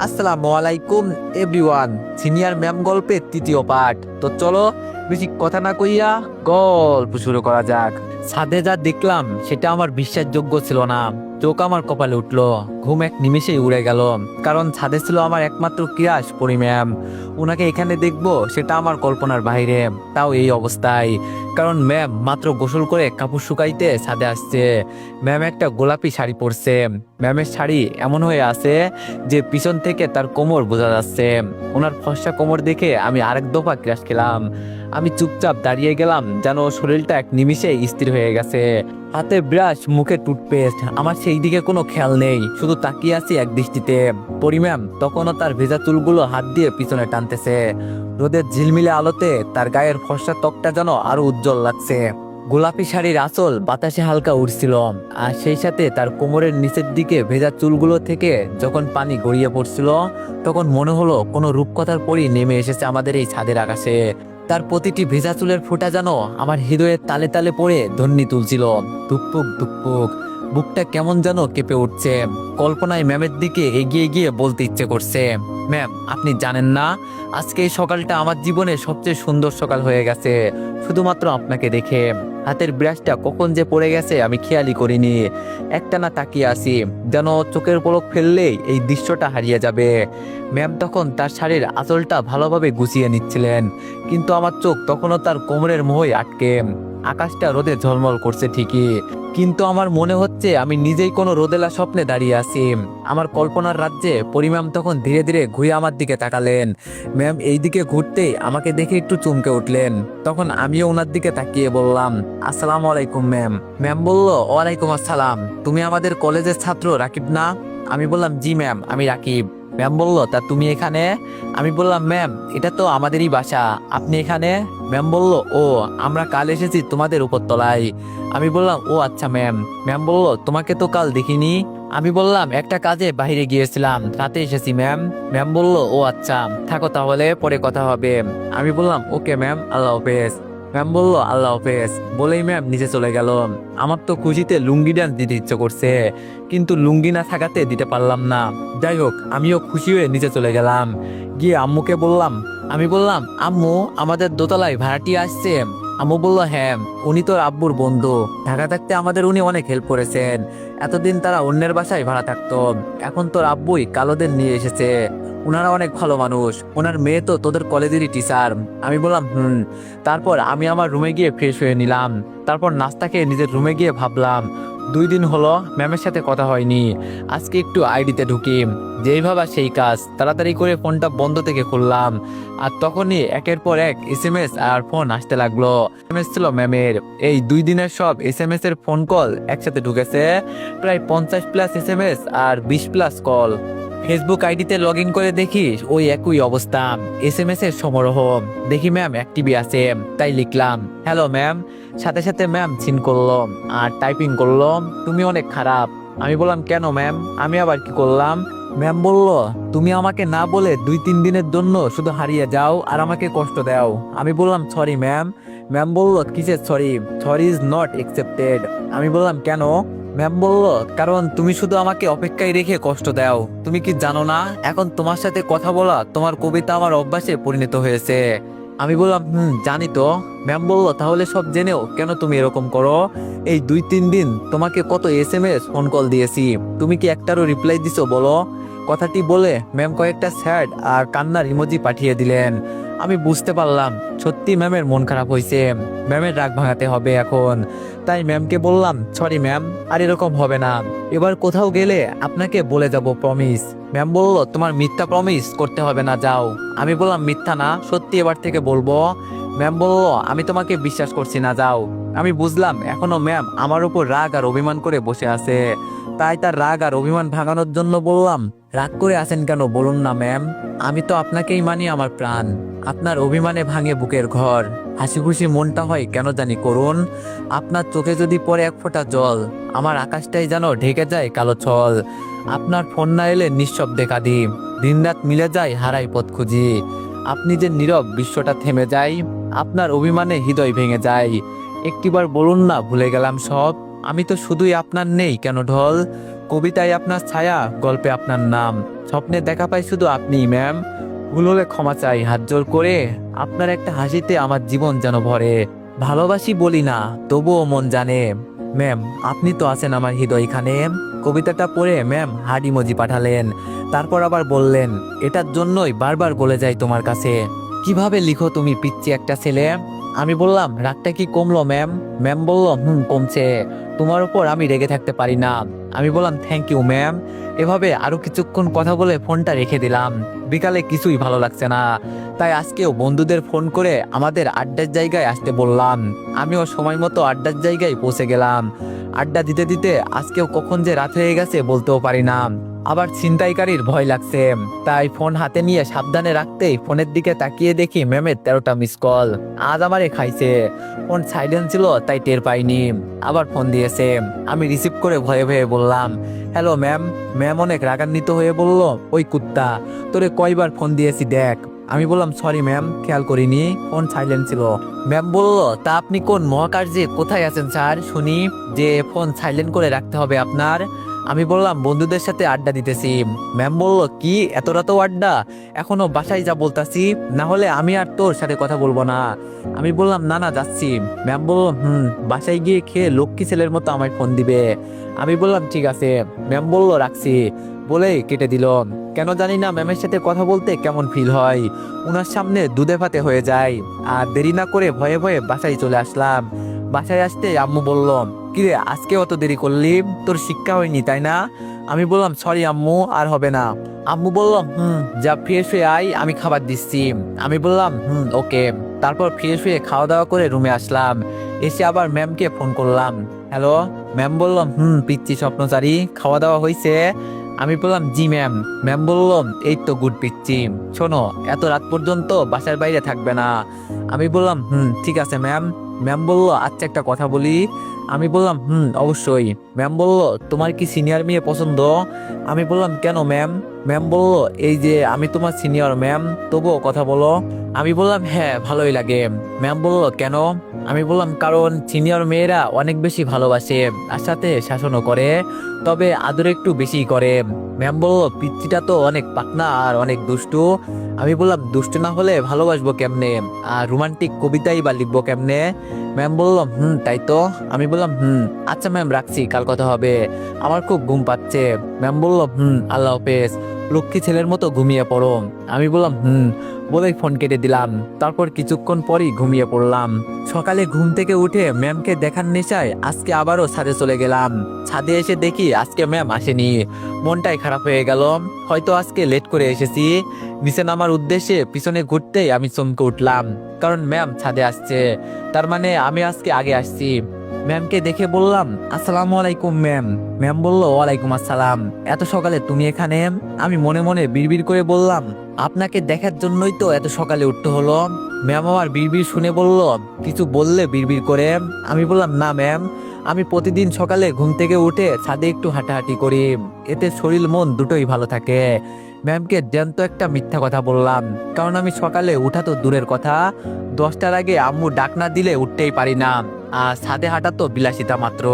আসসালামু আলাইকুম everyone. Senior ma'am গল্পের তৃতীয় পার্ট। তো চলো বেশি কথা না কইয়া গল্প শুরু করা যাক। ছাদে যা দেখলাম সেটা আমার বিশ্বাসযোগ্য ছিল না। চোখ আমার কপালে উঠলো, ঘুম এক নিমেষেই উড়ে গেল। কারণ ছাদে ছিল আমার একমাত্র ক্রাশ পরি ম্যাম। ওনাকে এখানে দেখবো সেটা আমার কল্পনার বাইরে, তাও এই অবস্থায়। কারণ ম্যাম মাত্র গোসল করে কাপড় শুকাইতে ছাদে আসছে। ম্যাম একটা গোলাপি শাড়ি পরছে। ম্যামের শাড়ি এমন হয়ে আছে যে পিছন থেকে তার কোমর বোঝা যাচ্ছে। ওনার ফর্সা কোমর দেখে আমি আরেক দফা ক্রাশ খেলাম। আমি চুপচাপ দাঁড়িয়ে গেলাম, যেন শরীরটা এক নিমিষে স্থির হয়ে গেছে। হাতে ব্রাশ, মুখে টুথপেস্ট, আমার সেই দিকে কোনো খেয়াল নেই, শুধু তাকিয়ে আছি এক দৃষ্টিতে। পরি ম্যাম তখনও তার ভেজা চুলগুলো হাত দিয়ে পিছনে টানতেছে। রোদের ঝিলমিলে আলোতে তার গায়ের ফর্সা ত্বকটা যেন আরো উজ্জ্বল লাগছে। গোলাপি শাড়ির আঁচল বাতাসে হালকা উড়ছিল, আর সেই সাথে তার কোমরের নিচের দিকে ভেজা চুলগুলো থেকে যখন পানি গড়িয়ে পড়ছিল, তখন মনে হলো কোনো রূপকথার পরী নেমে এসেছে আমাদের এই ছাদের আকাশে। তার প্রতিটি ভেজা চুলের ফোঁটা যেন আমার হৃদয়ের তালে তালে পড়ে ধ্বনি তুলছিল। ধুকপুক ধুকপুক, বুকটা কেমন যেন কেঁপে উঠছে। কল্পনায় ম্যামের দিকে এগিয়ে গিয়ে বলতে ইচ্ছে করছে, ম্যাম আপনি জানেন না, আজকে এই সকালটা আমার জীবনে সবচেয়ে সুন্দর সকাল হয়ে গেছে, শুধুমাত্র আপনাকে দেখে। হাতের ব্রাশটা কখন যে পড়ে গেছে আমি খেয়ালই করিনি। একটানা তাকিয়ে আসি, যেন চোখের পলক ফেললেই এই দৃশ্যটা হারিয়ে যাবে। ম্যাম তখন তার শাড়ির আঁচলটা ভালোভাবে গুছিয়ে নিচ্ছিলেন, কিন্তু আমার চোখ তখনও তার কোমরের মোহে আটকে। আকাশটা রোদে ঝলমল করছে ঠিকই, কিন্তু আমার মনে হচ্ছে আমি নিজেই কোনো রোদেলা স্বপ্নে দাঁড়িয়ে আছি। আমার কল্পনার রাজ্যে পরি ম্যাম তখন ধীরে ধীরে ঘুরে আমার দিকে তাকালেন। ম্যাম এই দিকে ঘুরতেই আমাকে দেখে একটু চমকে উঠলেন। তখন আমিও ওনার দিকে তাকিয়ে বললাম, আসসালামু আলাইকুম ম্যাম। ম্যাম বলল, ওয়ালাইকুম আসসালাম। তুমি আমাদের কলেজের ছাত্র রাকিব না? আমি বললাম, জি ম্যাম আমি রাকিব। ম্যাম বলল, তা তুমি এখানে? আমি বললাম, ম্যাম এটা তো আমাদেরই বাসা, আপনি এখানে? ম্যাম বলল, ও আমরা কাল এসেছি তোমাদের উপরতলায়। আমি বললাম, ও আচ্ছা ম্যাম। ম্যাম বলল, তোমাকে তো কাল দেখিনি। আমি বললাম, একটা কাজে বাইরে গিয়েছিলাম, রাতে এসেছি ম্যাম। ম্যাম বলল, ও আচ্ছা থাকো তাহলে, পরে কথা হবে। আমি বললাম, ওকে ম্যাম, আল্লাহ হাফেজ। ম্যাম বলল, আল্লাহ হাফেজ বলেই ম্যাম নিচে চলে গেল। আমার তো খুশিতে লুঙ্গি ডান্স দিতে ইচ্ছে করছে, কিন্তু লুঙ্গি না থাকাতে দিতে পারলাম না। যাই হোক, আমিও খুশি হয়ে নিচে চলে গেলাম। গিয়ে আম্মুকে বললাম, আমি বললাম, আম্মু আমাদের দোতলায় ভাড়াটিয়া আসছে। আম্মু বলল, হ্যাঁ উনি তোর আব্বুর বন্ধু, ঢাকা থাকতে আমাদের উনি অনেক হেল্প করেছেন। এতদিন তারা অন্যের বাসায় ভাড়া থাকতো, এখন তোর আব্বুই কালোদের নিয়ে এসেছে। ওনারা অনেক ভালো মানুষ, ওনার মেয়ে তো তোদের কলেজেরই টিচার। আমি বললাম, তারপর আমি আমার রুমে গিয়ে ফ্রেশ হয়ে নিলাম। তারপর নাস্তা খেয়ে নিজের রুমে গিয়ে ভাবলাম, 2 দিন হলো ম্যামের সাথে কথা হয়নি, আজকে একটু আইডিতে ঢুকি। যেই ভাবা সেই কাজ, তাড়াতাড়ি করে ফোনটা বন্ধ থেকে খুললাম। আর তখনই একের পর এক এসএমএস আর ফোন আসতে লাগলো। এসএমএস ছিল ম্যামের। এই 2 দিনের সব এসএমএস এর ফোন কল একসাথে ঢুকেছে, প্রায় 50+ এসএমএস আর 20+ কল। ফেসবুক আইডিতে লগ ইন করে দেখি ওই একই অবস্থা, এসএমএস এর সমারোহ। দেখি ম্যাম অ্যাক্টিভই আছে, তাই লিখলাম, হ্যালো ম্যাম। সাথে সাথে ম্যাম সিন করলো আর টাইপিং করলো, তুমি অনেক খারাপ। আমি বললাম, কেন ম্যাম? আমি আবার কি করলাম? ম্যাম বলল, তুমি আমাকে না বলে 2-3 দিনের জন্য শুধু হারিয়ে যাও আর আমাকে কষ্ট দাও। আমি বললাম, সরি ম্যাম। ম্যাম বলল, কিসের sorry? Sorry is not accepted. আমি বললাম, কেন? ম্যাম বলল, কারণ তুমি শুধু আমাকে অপেক্ষায় রেখে কষ্ট দাও। তুমি কি জানো না, এখন তোমার সাথে কথা বলা, তোমার কবিতা আমার অভ্যাসে পরিণত হয়েছে। আমি বললাম, জানি তো। ম্যাম বলল, তাহলে সব জেনেও কেন তুমি এরকম করো? এই 2-3 দিন তোমাকে কত এসএমএস ফোন কল দিয়েছি, তুমি কি একটারও রিপ্লাই দিছো বলো? কথাটি বলে ম্যাম কয়েকটা স্যাড আর কান্নার ইমোজি পাঠিয়ে দিলেন। আমি বুঝতে পারলাম সত্যি ম্যামের মন খারাপ হয়েছে, ম্যামের রাগ ভাঙাতে হবে এখন। তাই ম্যামকে বললাম, সরি ম্যাম, আর এরকম হবে না। এবার কোথাও গেলে আপনাকে বলে যাব, প্রমিস। ম্যাম বলল, তোমার মিথ্যা প্রমিস করতে হবে না, যাও। আমি বললাম, মিথ্যা না, সত্যি এবার থেকে বলবো। ম্যাম বলল, আমি তোমাকে বিশ্বাস করছি না, যাও। আমি বুঝলাম এখনো ম্যাম আমার উপর রাগ আর অভিমান করে বসে আছে। তাই তার রাগ আর অভিমান ভাঙানোর জন্য বললাম, রাগ করে আছেন কেন বলুন না ম্যাম, আমি তো আপনাকেই মানি আমার প্রাণ। আপনার অভিমানে ভাঙে বুকের ঘর, হাসি খুশি মনটা হয় কেন জানি করুন। আপনার চোখে যদি পড়ে এক ফোঁটা জল, আমার আকাশটাই যেন ঢেকে যায় কালো ছল। আপনার ফোন না এলে নিঃশব্দে কাঁদি, দিনরাত মিলে যায় হারাই পথ খুঁজি। আপনি যে নীরব, বিশ্বটা থেমে যায়, আপনার অভিমানে হৃদয় ভেঙে যায়। একটিবার বলুন না, ভুলে গেলাম সব, আমি তো শুধুই আপনার, নেই কেন ঢল। কবিতায় আপনার ছায়া, গল্পে আপনার নাম, স্বপ্নে দেখা পাই শুধু আপনি ম্যাম। ভুল হলে ক্ষমা চাই হাত জোর করে, আপনার একটা হাসিতে আমার জীবন যেন ভরে। ভালোবাসি বলি না তবুও মন জানে, ম্যাম আপনি তো আছেন আমার হৃদয়খানে। কবিতাটা পড়ে ম্যাম হার্ট ইমোজি পাঠালেন, তারপর আবার বললেন, এটার জন্যই বারবার বলে যাই তোমার কাছে, কিভাবে লিখো তুমি পিচ্চি একটা ছেলে। আমি বললাম, রাগটা কি কমলো ম্যাম? ম্যাম বলল, কমছে, তোমার উপর আমি রেগে থাকতে পারি না। আমি বললাম, থ্যাংক ইউ ম্যাম। এভাবে আরো কিছুক্ষণ কথা বলে ফোনটা রেখে দিলাম। বিকালে কিছুই ভালো লাগছে না, তাই আজকেও বন্ধুদের ফোন করে আমাদের আড্ডার জায়গায় আসতে বললাম। আমিও সময় মতো আড্ডার জায়গায় পৌঁছে গেলাম। আড্ডা দিতে দিতে আজকেও কখন যে রাত হয়ে গেছে বলতেও পারি না। আবার ছিনতাইকারীর ভয় লাগছে, তাই ফোন হাতে নিয়ে সাবধানে রাখতেই ফোনের দিকে তাকিয়ে দেখি ম্যামের 13টা মিস কল। আজ আমারে খাইছে। ফোন সাইলেন্ট ছিল তাই টের পাইনি। আবার ফোন দিয়েছে, আমি রিসিভ করে ভয়ে ভয়ে বললাম, হ্যালো ম্যাম। ম্যাম অনেক রাগান্বিত হয়ে বলল, ওই কুত্তা, তোরে কয়বার ফোন দিয়েছি দেখ। আমি বললাম, সরি ম্যাম, খেয়াল করিনি, ফোন সাইলেন্ট ছিল। ম্যাম বলল, তা আপনি কোন মহাকার্যে কোথায় আছেন স্যার শুনি, যে ফোন সাইলেন্ট করে রাখতে হবে আপনার? আমি বললাম, বন্ধুদের সাথে আড্ডা দিতেছি। ম্যাম বলল, কি এত রাতেও আড্ডা? এখনো বাসায় যা বলতাছি, না হলে আমি আর তোর সাথে কথা বলবো না। আমি বললাম, না না যাচ্ছি। ম্যাম বলল, বাসায় গিয়ে খেয়ে লক্ষ্মী ছেলের মতো আমায় ফোন দিবে। আমি বললাম, ঠিক আছে। ম্যাম বলল, রাখছি বলেই কেটে দিল। কেন জানি না ম্যামের সাথে কথা বলতে কেমন ফিল হয়, উনার সামনে দুধে ভাতে হয়ে যায়। আর দেরি না করে ভয়ে ভয়ে বাসায় চলে আসলাম। বাসায় আসতে আম্মু বলল, কিরে আজকে অত দেরি করলি, তোর শিক্ষা হয়নি তাই না? আমি বললাম, সরি আম্মু, আর হবে না। আম্মু বলল, যা ফ্রেশ হয়ে আয়, আমি খাবার দিচ্ছি। আমি বললাম, ওকে। তারপর ফ্রেশ হয়ে খাওয়া দাওয়া করে রুমে আসলাম। এসে আবার ম্যামকে ফোন করলাম, হ্যালো। ম্যাম বলল, পিচ্চি স্বপ্নচারী, খাওয়া দাওয়া হয়েছে? আমি বললাম, জি ম্যাম। ম্যাম বলল, এই তো গুড পিচ্চি, শোনো এত রাত পর্যন্ত বাসার বাইরে থাকবে না। আমি বললাম, ঠিক আছে ম্যাম। ম্যাম বলল, আচ্ছা একটা কথা বলি। আমি বললাম, অবশ্যই। ম্যাম বলল, তোমার কি সিনিয়র মেয়ে পছন্দ? আমি বললাম, কেন ম্যাম? ম্যাম বলল, এই যে আমি তোমার সিনিয়র ম্যাম, তবুও কথা বলো। আমি বললাম, হ্যাঁ ভালোই লাগে। ম্যাম বলল, কেন? আমি বললাম, কারণ সিনিয়র মেয়েরা অনেক বেশি ভালোবাসে আর সাথে শাসনও করে, তবে আদর একটু বেশি করে। ম্যাম বলল, পিচ্চিটা তো অনেক পাকনা আর অনেক দুষ্টু। আমি বললাম, দুষ্টু না হলে ভালোবাসবো কেমনে, আর রোমান্টিক কবিতাই বা লিখবো কেমনে? ম্যাম বলল, তাই তো। আমি বললাম, আচ্ছা ম্যাম রাখছি, কাল কথা হবে, আমার খুব ঘুম পাচ্ছে। ম্যাম বলল, আল্লাহ হাফেজ, লক্ষ্মী ছেলের মতো ঘুমিয়ে পড়ো। আমি বললাম, বলেই ফোন কেটে দিলাম। তারপর কিছুক্ষণ পরই ঘুমিয়ে পড়লাম। সকালে ঘুম থেকে উঠে ম্যামকে দেখার নেশায় আজকে আবারও ছাদে চলে গেলাম। ছাদে এসে দেখি আজকে ম্যাম আসেনি। মনটাই খারাপ হয়ে গেল, হয়তো আজকে লেট করে এসেছি। নিচে নামার উদ্দেশ্যে পিছনে ঘুরতেই আমি চমকে উঠলাম, কারণ ম্যাম ছাদে আসছে, তার মানে আমি আজকে আগে আসছি। ম্যামকে দেখে বললাম, আসসালামু আলাইকুম ম্যাম। ম্যাম বলল, ওয়ালাইকুম আসসালাম, এত সকালে তুমি এখানে? আমি মনে মনে বিড়বিড় করে বললাম, আপনাকে দেখার জন্যই তো এত সকালে উঠতে হলো। ম্যাম আমার বিড়বিড় শুনে বলল, কিছু বললে বিড়বিড় করে? আমি বললাম, না ম্যাম, আমি প্রতিদিন সকালে ঘুম থেকে উঠে ছাদে একটু হাঁটাহাঁটি করি, এতে শরীর মন দুটোই ভালো থাকে। ম্যামকে জ্যান্ত একটা মিথ্যা কথা বললাম, কারণ আমি সকালে উঠা তো দূরের কথা, 10টার আগে আম্মু ডাক না দিলে উঠতেই পারি না, আর ছাদে হাঁটা তো বিলাসিতা মাত্র।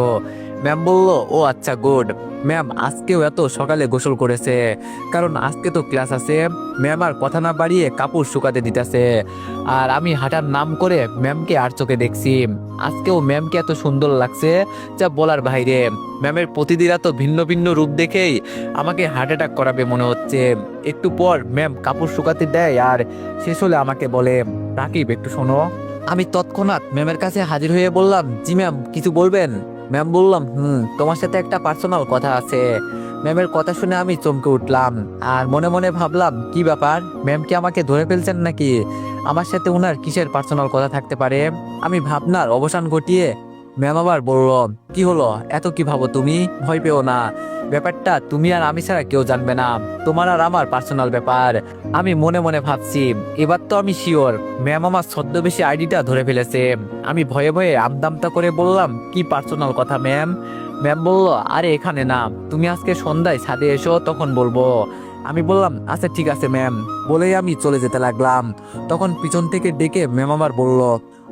ম্যাম বলল, ও আচ্ছা গুড। ম্যাম আজকেও এত সকালে গোসল করেছে, কারণ আজকে তো ক্লাস আছে। ম্যাম আর কথা না বাড়িয়ে কাপড় শুকাতে দিতেছে, আর আমি হাঁটার নাম করে ম্যামকে আর চোখে দেখছি। আজকেও ম্যামকে এত সুন্দর লাগছে যা বলার বাইরে। ম্যামের প্রতিদিন এত ভিন্ন ভিন্ন রূপ দেখেই আমাকে হার্ট অ্যাটাক করাবে মনে হচ্ছে। একটু পর ম্যাম কাপড় শুকাতে দেয়, আর শেষ হলে আমাকে বলে, রাকিব একটু শোনো। আমি তৎক্ষণাৎ ম্যামের কাছে হাজির হয়ে বললাম, জি ম্যাম, কিছু বলবেন? ম্যাম বললাম, তোমার সাথে একটা পার্সোনাল কথা আছে। ম্যামের কথা শুনে আমি চমকে উঠলাম, আর মনে মনে ভাবলাম, কি ব্যাপার, ম্যাম কি আমাকে ধরে ফেলছেন নাকি? আমার সাথে ওনার কিসের পার্সোনাল কথা থাকতে পারে? আমি ভাবনার অবসান ঘটিয়ে ম্যাম আবার বলল, কি হলো, এত কি ভাবো তুমি? ভয় পেও না, ব্যাপারটা তুমি আর আমি ছাড়া কেউ জানবে না, তোমার আর আমার পার্সোনাল ব্যাপার। আমি মনে মনে ভাবছি, এবার তো আমি শিওর ম্যাম আমার ছদ্মবেশী আইডিটা ধরে ফেলেছে। আমি ভয়ে ভয়ে আমদামতা করে বললাম, কি পার্সোনাল কথা ম্যাম? ম্যাম বলল, আরে এখানে না, তুমি আজকে সন্ধ্যায় ছাদে এসো, তখন বলবো। আমি বললাম, আচ্ছা ঠিক আছে ম্যাম, বলেই আমি চলে যেতে লাগলাম। তখন পিছন থেকে ডেকে ম্যাম আমার বলল,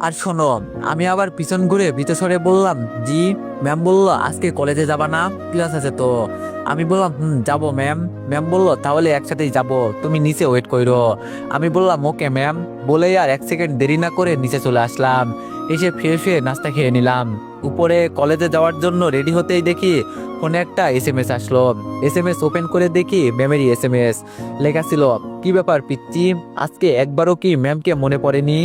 আর শোনো, আমি আবার পিছন ঘুরে ভিতরে বললাম, জি। ম্যাম বললো, আজকে কলেজে যাবা না? ক্লাস আছে তো। আমি বললাম, যাবো ম্যাম। ম্যাম বললো, তাহলে একসাথেই যাবো, তুমি নিচে ওয়েট করো। আমি বললাম, ওকে ম্যাম। বলেই আর 1 সেকেন্ড দেরি না করে নিচে চলে আসলাম। এসে ফ্রেশ হয়ে নাস্তা খেয়ে নিলাম। উপরে কলেজে যাওয়ার জন্য রেডি হতেই দেখি ফোনে একটা এসএমএস আসলো। এসএমএস ওপেন করে দেখি ম্যামেরই এসএমএস। লেখা ছিল, কি ব্যাপার পিচ্চি, আজকে একবারও কি ম্যামকে মনে পড়েনি?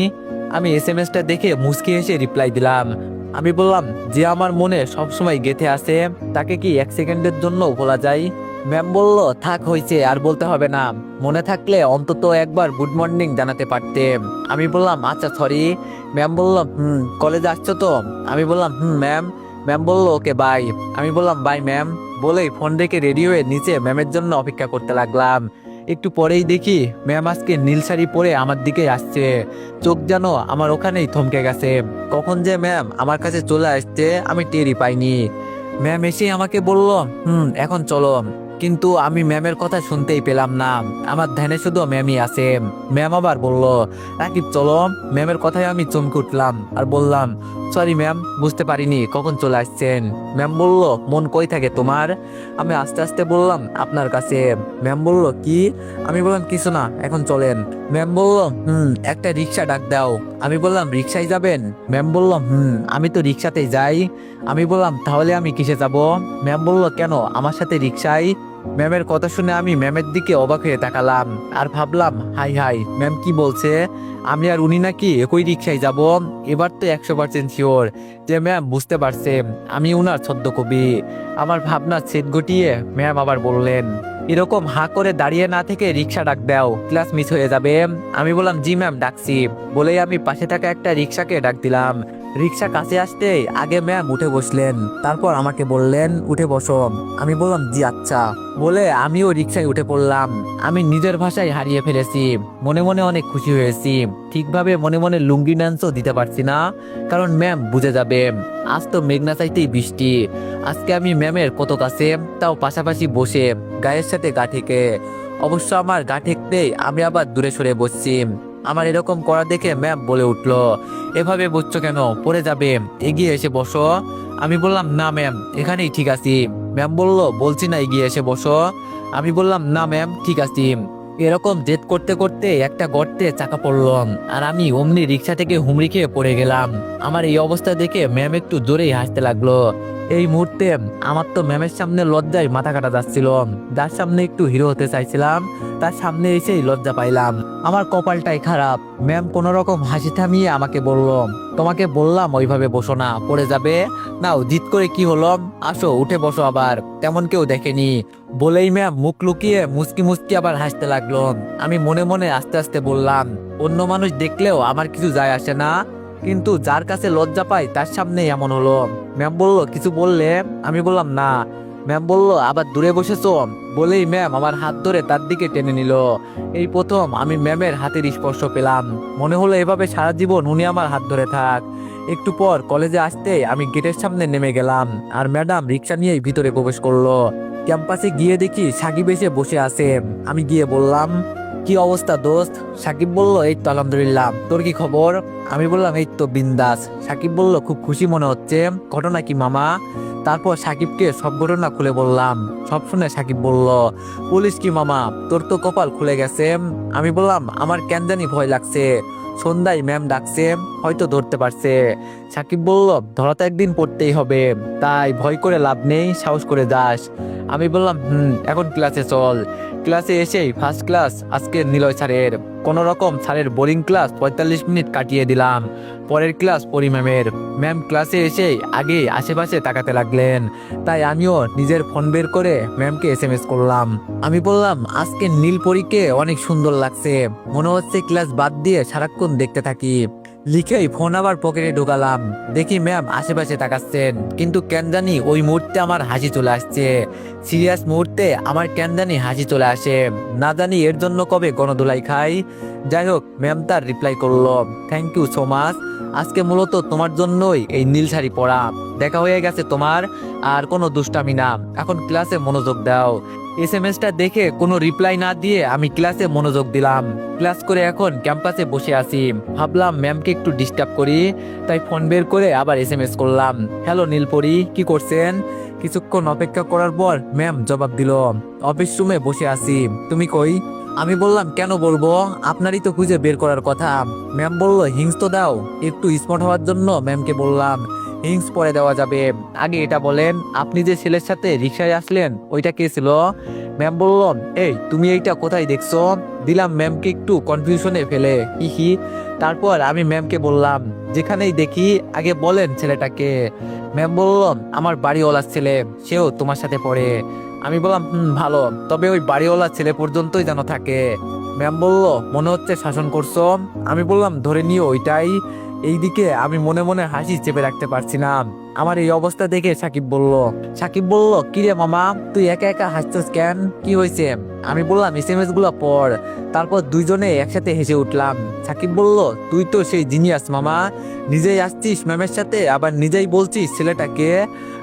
আমি এসএমএসটা দেখে মুচকি হেসে রিপ্লাই দিলাম। আমি বললাম, যে আমার মনে সবসময় গেঁথে আছে, তাকে কি 1 সেকেন্ডের জন্য ভোলা যায়? ম্যাম বলল, থাক হয়েছে, আর বলতে হবে না। মনে থাকলে অন্তত একবার গুড মর্নিং জানাতে পারতে। আমি বললাম, আচ্ছা সরি। ম্যাম বলল, কলেজে আসছো তো? আমি বললাম, ম্যাম। ম্যাম বলল, ওকে বাই। আমি বললাম, বাই ম্যাম। বলেই ফোন রেখে রেডি হয়ে নিচে ম্যামের জন্য অপেক্ষা করতে লাগলাম। একটু পরেই দেখি ম্যাম আজকে নীল শাড়ি পরে আমার দিকে আসছে। চোখ যেন আমার ওখানেই থমকে গেছে। কখন যে ম্যাম আমার কাছে চলে আসছে আমি টেরই পাইনি। ম্যাম এসে আমাকে বলল, এখন চলো। কিন্তু আমি ম্যামের কথা শুনতেই পেলাম না। আমার ধ্যানে শুধু ম্যামই আছে। ম্যাম আবার বলল, রাকিব চলো। ম্যামের কথায় আমি চমকে উঠলাম আর বললাম, সরি ম্যাম, বুঝতে পারিনি কখন চলে আসছেন। ম্যাম বলল, মন কই থাকে তোমার? আমি আস্তে আস্তে বললাম, আপনার কাছে। ম্যাম বলল, কি? আমি বললাম, কিছু না, এখন চলেন। ম্যাম বলল, একটা রিক্সা ডাক দাও। আমি বললাম, রিক্সায় যাবেন? ম্যাম বলল, আমি তো রিক্সাতেই যাই। আমি বললাম, তাহলে আমি কিসে যাব? ম্যাম বলল, কেন, আমার সাথে রিক্সায়? ম্যামের কথা শুনে আমি ম্যামের দিকে অবাক হয়ে তাকালাম আর ভাবলাম, হাই হাই, ম্যাম কি বলছে? আমি আর উনি নাকি একই রিক্সায় যাব? এবার তো 100% শিওর যে ম্যাম বুঝতে পারছে আমি উনার ছদ্মকবি। আমার ভাবনা ছেদ ঘটিয়ে ম্যাম আবার বললেন, এরকম হাঁ করে দাঁড়িয়ে না থেকে রিক্সা ডাক দাও, ক্লাস মিস হয়ে যাবে। আমি বললাম, জি ম্যাম, ডাকছি। বলেই আমি পাশে থাকা একটা রিক্সাকে ডাক দিলাম। রিক্সা কাছে আসতেই আগে ম্যাম উঠে বসলেন, তারপর আমাকে বললেন, উঠে বসো। আমি বললাম, জি আচ্ছা। বলে আমিও রিক্সায় উঠে পড়লাম। আমি নিজের ভাষায় হারিয়ে ফেলেছি। মনে মনে অনেক খুশি হয়েছি। ঠিকভাবে মনে মনে লুঙ্গি ডান্সও দিতে পারছি না, কারণ ম্যাম বুঝে যাবে। আজ তো মেঘনা চাইতেই বৃষ্টি। আজকে আমি ম্যামের কত কাছে, তাও পাশাপাশি বসে, গায়ের সাথে গা ঠেকে। অবশ্য আমার গা ঠেকতেই আমি আবার দূরে সরে বসছি। আমার এরকম করা দেখে ম্যাম বলে উঠলো, এভাবে বসছো কেন, পড়ে যাবে, এগিয়ে এসে বসো। আমি বললাম, না ম্যাম, এখানেই ঠিক আছি। ম্যাম বলল, বলছি না এগিয়ে এসে বসো। আমি বললাম, না ম্যাম, ঠিক আছি। এরকম জেদ করতে করতে একটা গর্তে চাকা পড়লো আর আমি অমনি রিক্সা থেকে হুমড়ি খেয়ে পড়ে গেলাম। আমার এই অবস্থা দেখে ম্যাম একটু জোরেই হাসতে লাগলো। এই মুহূর্তে আমার তো ম্যামের সামনে লজ্জায় মাথা কাটা যাচ্ছিল। যার সামনে একটু হিরো হতে চাইছিলাম, তার সামনে এসেই লজ্জা পাইলাম। আমার কপালটাই খারাপ। ম্যাম কোন রকম হাসি থামিয়ে আমাকে বলল, তোমাকে বললাম ওইভাবে বসো না, পড়ে যাবে। নাও, জিদ করে কি হলো, আসো উঠে বসো আবার, তেমন কেউ দেখেনি। বলেই ম্যাম মুখ লুকিয়ে মুচকি মুচকি আবার হাসতে লাগলো। আমি মনে মনে আস্তে আস্তে বললাম, অন্য মানুষ দেখলেও আমার কিছু যায় আসে না, কিন্তু যার কাছে লজ্জা পাই তার সামনে এমন হলো। ম্যাম বলল, কিছু বললে? আমি বললাম, না। ম্যাম বলল, আবার দূরে বসেছো? বলেই ম্যাম আমার হাত ধরে তার দিকে টেনে নিল। এই প্রথম আমি ম্যামের হাতের স্পর্শ পেলাম। মনে হলো এভাবে সারা জীবন উনি আমার হাত ধরে থাক। একটু পর কলেজে আসতে আমি গেটের সামনে নেমে গেলাম আর ম্যাডাম রিক্সা নিয়েই ভিতরে প্রবেশ করলো। ক্যাম্পাসে গিয়ে দেখি সাকিব এসে বসে আছে। আমি গিয়ে বললাম, কি অবস্থা দোস্ত? সাকিব বলল, এই তো আলহামদুলিল্লাহ, তোর কি খবর? আমি বললাম, এই তো বিন্দাস। সাকিব বলল, খুব খুশি মনে হচ্ছে, ঘটনা কি মামা? তারপর সাকিবকে সব ঘটনা খুলে বললাম। সব শুনে সাকিব বলল, পুলিশ কি মামা, তোর তো কপাল খুলে গেছে। আমি বললাম, আমার কেন জানি ভয় লাগছে, সন্ধ্যায় ম্যাম ডাকছে, হয়তো ধরতে পারছে। সাকিব বলল, ধরা তো একদিন পড়তেই হবে, তাই ভয় করে লাভ নেই, সাহস করে যাস। আমি বললাম, এখন ক্লাসে চল। ক্লাসে এসেই ফার্স্ট ক্লাস আজকে নিলয় স্যারের। কোন রকম স্যারের বোরিং ক্লাস 45 মিনিট কাটিয়ে দিলাম। পরের ক্লাস পরি ম্যামের। ম্যাম ক্লাসে এসেই আগে আশেপাশে তাকাতে লাগলেন, তাই আমিও নিজের ফোন বের করে ম্যামকে এসএমএস করলাম। আমি বললাম, আজকে নীল পরীকে অনেক সুন্দর লাগছে, মনে হচ্ছে ক্লাস বাদ দিয়ে সারাক্ষণ দেখতে থাকি। লিখেই ফোন আবার পকেটে ঢোকালাম। দেখি ম্যাম আশেপাশে তাকাচ্ছেন, কিন্তু কেন জানি ওই মুহূর্তে আমার হাসি চলে আসছে। সিরিয়াস মুহূর্তে আমার কেন জানি হাসি চলে আসে, না জানি এর জন্য কবে গণধোলাই খাই। যাই হোক, ম্যাম তার রিপ্লাই করলো, থ্যাংক ইউ সো মাচ, আজকে মূলত তোমার জন্যই এই নীল শাড়ি পরা। দেখা হয়ে গেছে তোমার, আর কোনো দুষ্টামি না, এখন ক্লাসে মনোযোগ দাও। এসএমএসটা দেখে কোনো রিপ্লাই না দিয়ে আমি ক্লাসে মনোযোগ দিলাম। ক্লাস করে এখন ক্যাম্পাসে বসে আছি। ভাবলাম ম্যামকে একটু ডিস্টার্ব করি, তাই ফোন বের করে আবার এসএমএস করলাম, হ্যালো নীলপরি, কি করছেন? কিছুক্ষণ অপেক্ষা করার পর ম্যাম জবাব দিল, অফিস রুমে বসে আছি, তুমি কই? আমি বললাম, কেন বলবো, আপনারই তো খুঁজে বের করার কথা। ম্যাম বলল, হিংস তো দাও। একটু স্মার্ট হওয়ার জন্য ম্যামকে বললাম, হিংস পরে দেওয়া যাবে, আগে এটা বলেন, আপনি যে ছেলের সাথে রিক্সায় আসলেন ওইটা কে ছিল? ম্যাম বলল, এই তুমি এইটা কোথায় দেখছো? দিলাম ম্যামকে একটু কনফিউশনে ফেলে, হি। তারপর আমি ম্যামকে বললাম, যেখানেই দেখি আগে বলেন ছেলেটাকে। ম্যাম বলল, আমার বাড়িওয়ালার ছেলে, সেও তোমার সাথে পড়ে। আমি বললাম, ভালো, তবে ওই বাড়িওয়ালা ছেলে পর্যন্তই যেন থাকে। ম্যাম বলল, মনে হচ্ছে শাসন করছো। আমি বললাম, ধরে নিও ওইটাই। এইদিকে আমি মনে মনে হাসি চেপে রাখতে পারছি না। আমার এই অবস্থা দেখে সাকিব বলল, কিরে মামা, তুই একা একা হাসছিস কেন, কি হয়েছে? আমি বললাম, এসএমএস গুলো পড়। তারপর দুইজনে একসাথে হেসে উঠলাম। সাকিব বলল, তুই তো সেই জিনিয়াস মামা, নিজেই আসছিস ম্যামের সাথে, আবার নিজেই বলছিস ছেলেটাকে।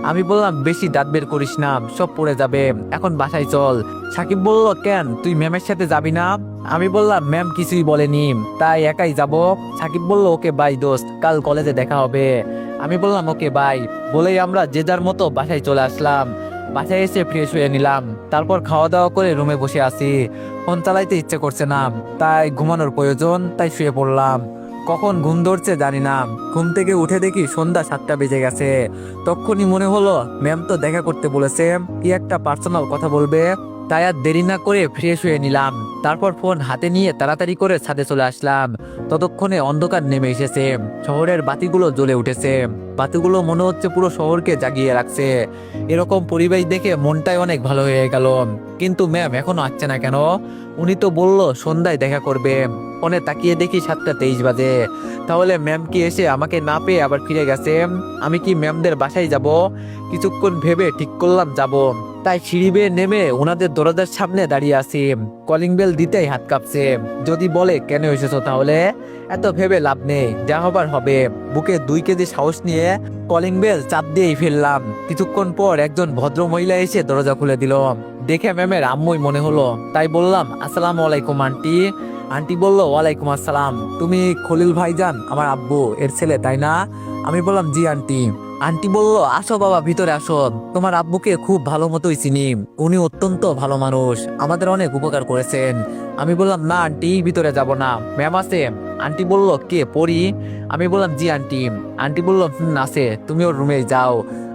আমি বললাম, বেশি দাঁত বের করিস না, সব পড়ে যাবে, এখন বাসায় চল। সাকিব বলল, কেন, তুই ম্যামের সাথে যাবি না? আমি বললাম, ম্যাম কিছুই বলেনি, তাই একাই যাব। সাকিব বলল, ওকে বাই দোস্ত, কাল কলেজে দেখা হবে। আমি বললাম, ওকে বাই বলেই আমরা যে যার মতো বাসায় চলে আসলাম। বাসায় এসে ফ্রেশ হয়ে নিলাম। তারপর খাওয়া দাওয়া করে রুমে বসে আছি। ফোন চালাইতে ইচ্ছে করছে না, তাই ঘুমানোর প্রয়োজন, তাই শুয়ে পড়লাম। কখন ঘুম ধরছে জানি না। ঘুম থেকে উঠে দেখি সন্ধ্যা 7টা বেজে গেছে। তখনই মনে হলো, ম্যাম তো দেখা করতে বলেছে, কি একটা পার্সোনাল কথা বলবে। তাই আর দেরি না করে ফ্রেশ হয়ে নিলাম। তারপর ফোন হাতে নিয়ে তাড়াতাড়ি করে ছাদে চলে আসলাম। ততক্ষণে অন্ধকার নেমে এসেছে, শহরের বাতিগুলো জ্বলে উঠেছে। বাতিগুলো মনে হচ্ছে পুরো শহরকে জাগিয়ে রাখছে। এরকম পরিবেশ দেখে মনটাই অনেক ভালো হয়ে গেল। কিন্তু ম্যাম এখনো আসছে না কেন? উনি তো বললো সন্ধ্যায় দেখা করবে। ফোনে তাকিয়ে দেখি 7টা 23 বাজে। তাহলে ম্যাম কি এসে আমাকে না পেয়ে আবার ফিরে গেছে? আমি কি ম্যামদের বাসায় যাব? কিছুক্ষণ ভেবে ঠিক করলাম যাব। তাই সিঁড়ি বেয়ে নেমে ওনাদের দরজার সামনে দাঁড়িয়ে আছি। কলিং বেল দিতেই হাত কাঁপছে। যদি বলে কেন এসেছো, তাহলে এত ভেবে লাভ নেই, যা হবার হবে। বুকে 2 কেজি সাহস নিয়ে কলিং বেল চাপ দিয়েই ফেললাম। কিছুক্ষণ পর একজন ভদ্র মহিলা এসে দরজা খুলে দিল। দেখে ম্যামের আম্মুই মনে হলো, তাই বললাম, আসসালামু আলাইকুম আন্টি। আন্টি বলল, ওয়ালাইকুম আসসালাম, তুমি খলিল ভাইজান, আমার আব্বু এর ছেলে, তাই না? আমি বললাম, জি আন্টি। আন্টি বলল, আসো বাবা, ভিতরে আসো, তোমার আব্বুকে খুব ভালো মতোই চিনি, উনি অত্যন্ত ভালো মানুষ, আমাদের অনেক উপকার করেছেন। আমি বললাম, না আন্টি, ভিতরে যাব না, ম্যাম আছে। আন্টি বলল, কে, পড়ি? আমি বললাম, জি আন্টি। আন্টি বলল, আছে, তুমি ওর রুমে যাও।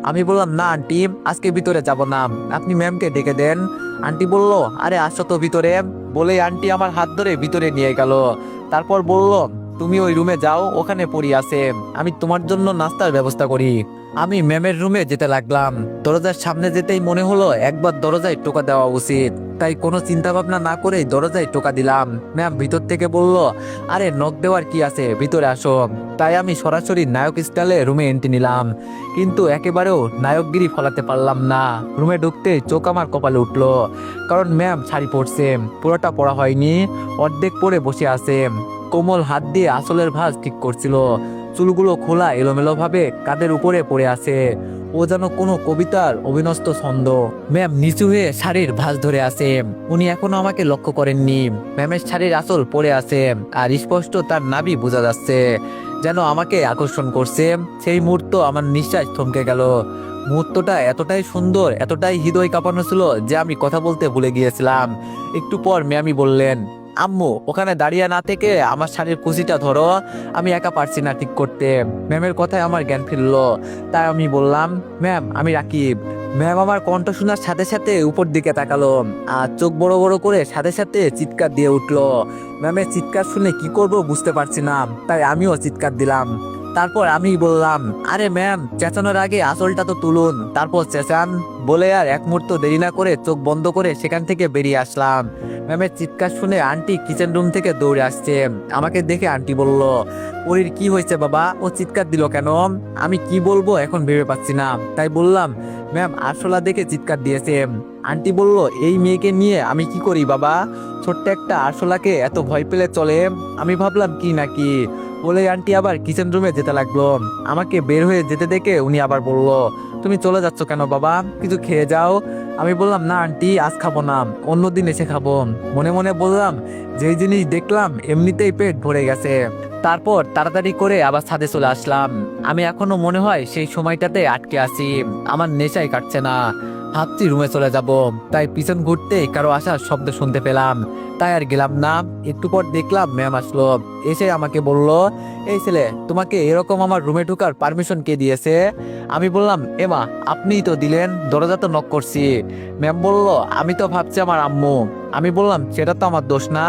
আমি বললাম, না আন্টি, আজকে ভিতরে যাব না, আপনি ম্যামকে ডেকে দেন। আন্টি বলল, আরে আসো তো ভিতরে। বলে আন্টি আমার হাত ধরে ভিতরে নিয়ে গেল। তারপর বলল, তুমি ওই রুমে যাও, ওখানে পড়ি আছে, আমি তোমার জন্য নাস্তার ব্যবস্থা করি। আমি ম্যামের রুমে যেতে লাগলাম। দরজার সামনে যেতেই মনে হলো একবার দরজায় টোকা দেওয়া উচিত, তাই কোনো চিন্তা ভাবনা না করেই দরজায় টোকা দিলাম। ম্যাম ভিতর থেকে বলল, আরে নক দেওয়ার কি আছে, ভিতরে আসো। তাই আমি সরাসরি নায়ক স্টাইলে রুমে এন্ট্রি নিলাম, কিন্তু একেবারেও নায়কগিরি ফলাতে পারলাম না। রুমে ঢুকতে চোখ আমার কপালে উঠলো, কারণ ম্যাম শাড়ি পরছে, পুরোটা পরা হয়নি, অর্ধেক পরে বসে আছে। কোমল হাত দিয়ে আঁচলের ভাঁজ ঠিক করছিল, চুলগুলো খোলা এলোমেলো ভাবে কাঁধের উপরে পড়ে আছে। ও যেন কোনো কবিতার অবিনষ্ট ছন্দ। ম্যাম নিচু হয়ে শাড়ির ভাঁজ ধরে আছে। উনি এখনো আমাকে লক্ষ্য করেননি। ম্যামের শাড়ির আঁচল পড়ে আছে, আর স্পষ্ট তার নাভি বোঝা যাচ্ছে, যেন আমাকে আকর্ষণ করছে। সেই মুহূর্ত আমার নিঃশ্বাস থমকে গেল। মুহূর্তটা এতটাই সুন্দর, এতটাই হৃদয় কাঁপানো ছিল যে আমি কথা বলতে ভুলে গিয়েছিলাম। একটু পর ম্যামই বললেন, আম্মু ওখানে দাঁড়িয়ে না থেকে আমার শাড়ির কুচিটা ধরো, আমি একা পারছি না ঠিক করতে। ম্যামের কথায় আমার জ্ঞান ফিরলো, তাই আমি বললাম, ম্যাম আমি রাকিব। ম্যাম আমার কণ্ঠ শোনার সাথে সাথে উপর দিকে তাকালো, আর চোখ বড় বড় করে সাথে সাথে চিৎকার দিয়ে উঠলো। ম্যামের চিৎকার শুনে কি করব বুঝতে পারছি না, তাই আমিও চিৎকার দিলাম। তারপর আমি বললাম, আরে ম্যাম, চেঁচানোর আগে আসলটা তো তুলুন, তারপর চেঁচান। বলে আর এক মুহূর্ত দেরি না করে চোখ বন্ধ করে সেখান থেকে বেরিয়ে আসলাম। ম্যামের চিৎকার শুনে আন্টি কিচেন রুম থেকে দৌড়ে আসছে। আমাকে দেখে আন্টি বলল, পরীর কি হয়েছে বাবা, ও চিৎকার দিল কেন? আমি কি বলবো এখন ভেবে পাচ্ছি না, তাই বললাম, ম্যাম আরশোলা দেখে চিৎকার দিয়েছে। আন্টি বলল, এই মেয়েকে নিয়ে আমি কি করি বাবা, ছোট্ট একটা আরশোলাকে এত ভয় পেলে চলে? আমি ভাবলাম কি নাকি। বলে আন্টি আবার কিচেন রুমে যেতে লাগলো। আমাকে বের হয়ে যেতে দেখে উনি আবার বলল, তুমি চলে যাচ্ছ কেন বাবা, কিছু খেয়ে যাও। আমি বললাম না আন্টি, আজ খাবো না, অন্যদিন এসে খাবো। মনে মনে বললাম, যেই জিনিস দেখলাম এমনিতেই পেট ভরে গেছে। তারপর তাড়াতাড়ি করে আবার ছাদে চলে আসলাম। আমি এখনো মনে হয় সেই সময়টাতে আটকে আছি, আমার নেশাই কাটছে না। ভাবছি রুমে চলে যাব, তাই পিছন ঘুরতে কারো আসার শব্দ শুনতে পেলাম, তাই আর গেলাম না। একটু পর দেখলাম ম্যাম আসলো, এসে আমাকে বলল, এই ছেলে, তোমাকে এরকম আমার রুমে ঢোকার পারমিশন কে দিয়েছে? আমি বললাম, এমা, আপনিই তো দিলেন, দরজা তো নক করছি। ম্যাম বলল, আমি তো ভাবছি আমার আম্মু। আমি বললাম, সেটা তো আমার দোষ না,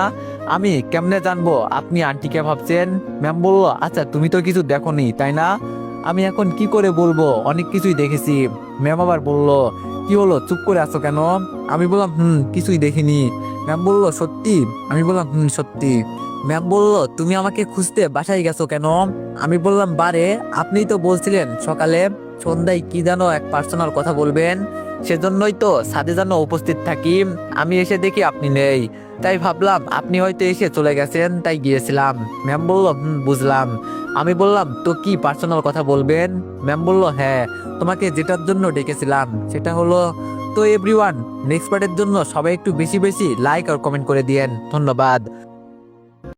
আমি কেমনে জানবো আপনি আন্টিকে ভাবছেন? ম্যাম বলল, আচ্ছা তুমি তো কিছু দেখোনি তাই না? আমি এখন কি করে বলবো, অনেক কিছুই দেখেছি। ম্যাম আবার বলল, কি হলো, চুপ করে আছো কেন? আমি বললাম, কিছুই দেখিনি। ম্যাম বলল, সত্যি? আমি বললাম, সত্যি। ম্যাম বলল, তুমি আমাকে খুঁজতে বাসায় গেছো কেন? আমি বললাম, বারে, আপনিই তো বলছিলেন সকালে সন্ধ্যায় কি যেন এক পার্সোনাল কথা বলবেন, সেজন্যই তো ছাদে যেন উপস্থিত থাকি। আমি এসে দেখি আপনি নেই, তাই ভাবলাম আপনি হয়তো এসে চলে গেছেন, তাই গিয়েছিলাম। ম্যাম বলল, বুঝলাম। আমি বললাম, তো কি পার্সোনাল কথা বলবেন? ম্যাম বলল, হ্যাঁ, তোমাকে যেটার জন্য ডেকেছিলাম সেটা হলো, তো এভরিওয়ান, নেক্সট পার্টের জন্য সবাই একটু বেশি বেশি লাইক আর কমেন্ট করে দিয়েন। ধন্যবাদ।